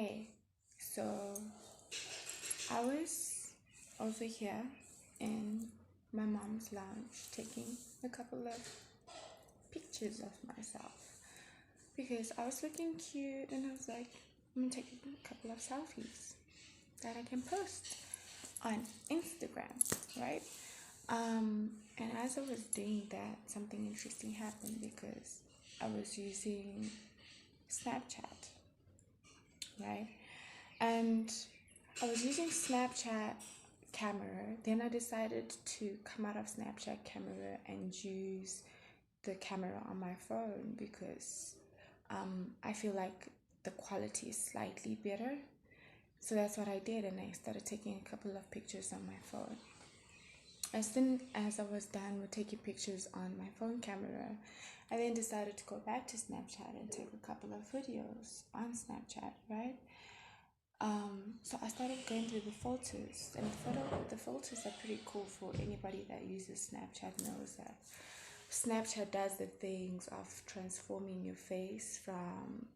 Hey, so I was over here in my mom's lounge taking a couple of pictures of myself because I was looking cute and I was like, I'm gonna take a couple of selfies that I can post on Instagram, right? And as I was doing that, something interesting happened because I was using Snapchat, right? And I was using Snapchat camera. Then I decided to come out of Snapchat camera and use the camera on my phone because I feel like the quality is slightly better. So that's what I did, and I started taking a couple of pictures on my phone. As soon as I was done with taking pictures on my phone camera, I then decided to go back to Snapchat and take a couple of videos on Snapchat, right? So I started going through the filters, and the filters are pretty cool. For anybody that uses Snapchat knows that Snapchat does the things of transforming your face from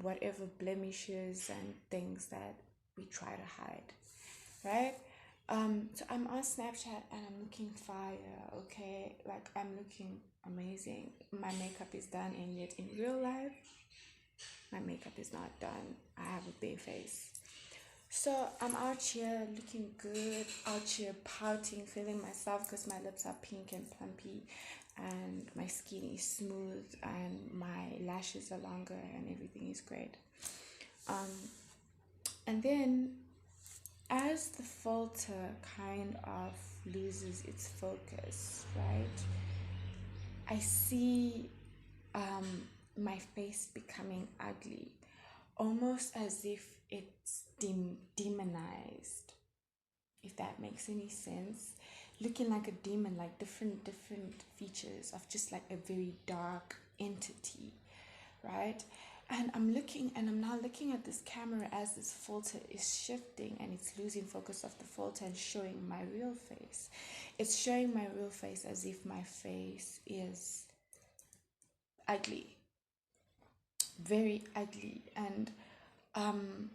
whatever blemishes and things that we try to hide, right? So I'm on Snapchat and I'm looking fire, okay? Like I'm looking amazing. My makeup is done, and yet in real life, my makeup is not done. I have a bare face. So I'm out here looking good, out here pouting, feeling myself because my lips are pink and plumpy, and my skin is smooth, and my lashes are longer, and everything is great. Um, and then as the filter kind of loses its focus, right? I see my face becoming ugly, almost as if it's demonized, if that makes any sense. Looking like a demon, like different features of just like a very dark entity, right? And I'm now looking at this camera as this filter is shifting and it's losing focus of the filter and showing my real face. It's showing my real face as if my face is ugly, very ugly. And um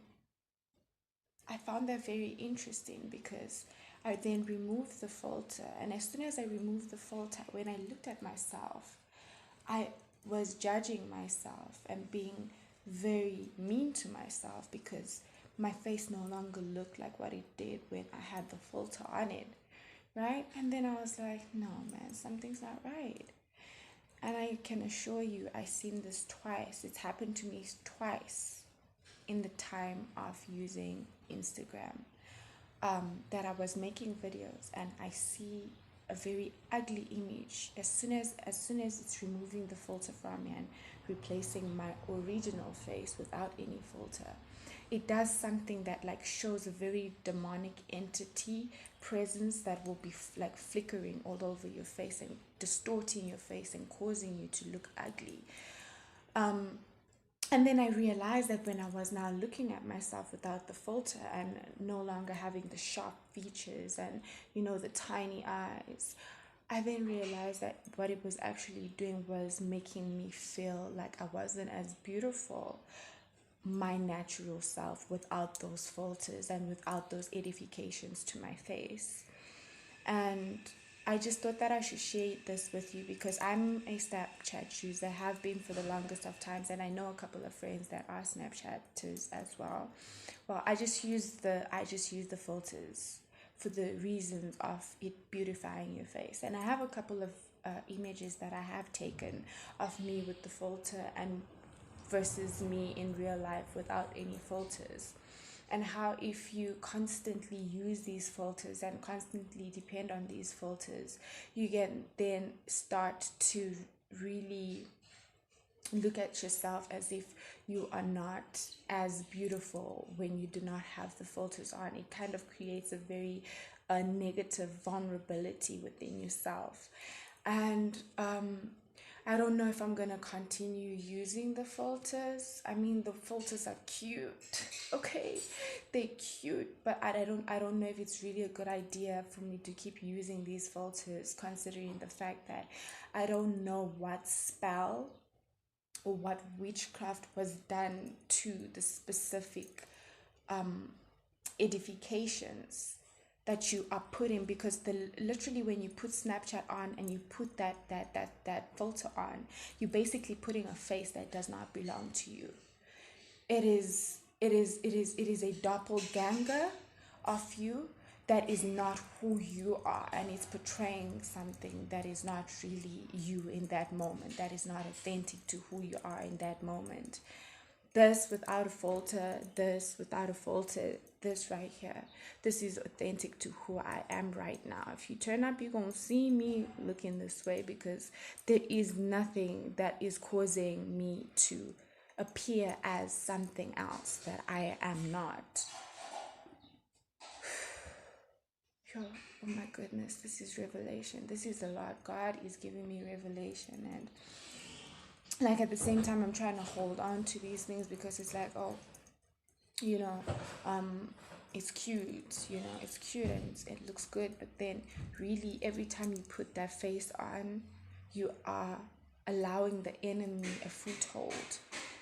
I found that very interesting because I then removed the filter. And as soon as I removed the filter, when I looked at myself, I was judging myself and being very mean to myself because my face no longer looked like what it did when I had the filter on it, right? And then I was like, no, man, something's not right. And I can assure you, I've seen this twice. It's happened to me twice in the time of using Instagram. That I was making videos and I see a very ugly image as soon as it's removing the filter from me and replacing my original face without any filter. It does something that like shows a very demonic entity presence that will be like flickering all over your face and distorting your face and causing you to look ugly. And then I realized that when I was now looking at myself without the filter and no longer having the sharp features and, the tiny eyes, I then realized that what it was actually doing was making me feel like I wasn't as beautiful, my natural self, without those filters and without those edifications to my face. And I just thought that I should share this with you because I'm a Snapchat user, have been for the longest of times, and I know a couple of friends that are Snapchatters as well. Well, I just use the filters for the reasons of it beautifying your face, and I have a couple of images that I have taken of me with the filter and versus me in real life without any filters, and how if you constantly use these filters and constantly depend on these filters, you can then start to really look at yourself as if you are not as beautiful when you do not have the filters on. It kind of creates a very negative vulnerability within yourself. And I don't know if I'm gonna continue using the filters. I mean, the filters are cute, okay? They're cute, but I don't know if it's really a good idea for me to keep using these filters, considering the fact that I don't know what spell or what witchcraft was done to the specific edifications that you are putting, because literally when you put Snapchat on and you put that filter on, you're basically putting a face that does not belong to you. It is a doppelganger of you that is not who you are, and it's portraying something that is not really you in that moment, that is not authentic to who you are in that moment. This without a filter, this without a filter, this right here, this is authentic to who I am right now. If you turn up, you're gonna see me looking this way, because there is nothing that is causing me to appear as something else that I am not. Oh my goodness, this is revelation. This is a lot. God is giving me revelation, and like at the same time I'm trying to hold on to these things, because it's like, oh, you know, it's cute, it's cute, and it looks good, but then really every time you put that face on, you are allowing the enemy a foothold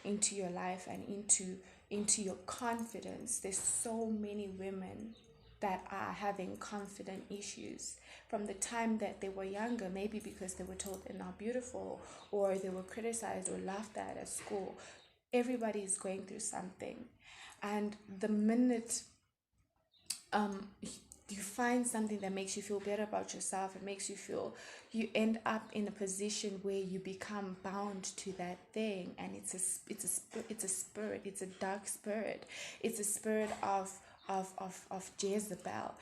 into your life and into your confidence. There's so many women that are having confident issues from the time that they were younger, maybe because they were told they're not beautiful, or they were criticized or laughed at school. Everybody is going through something, and the minute you find something that makes you feel better about yourself, it makes you feel, you end up in a position where you become bound to that thing, and it's a spirit, it's a dark spirit, it's a spirit of Jezebel,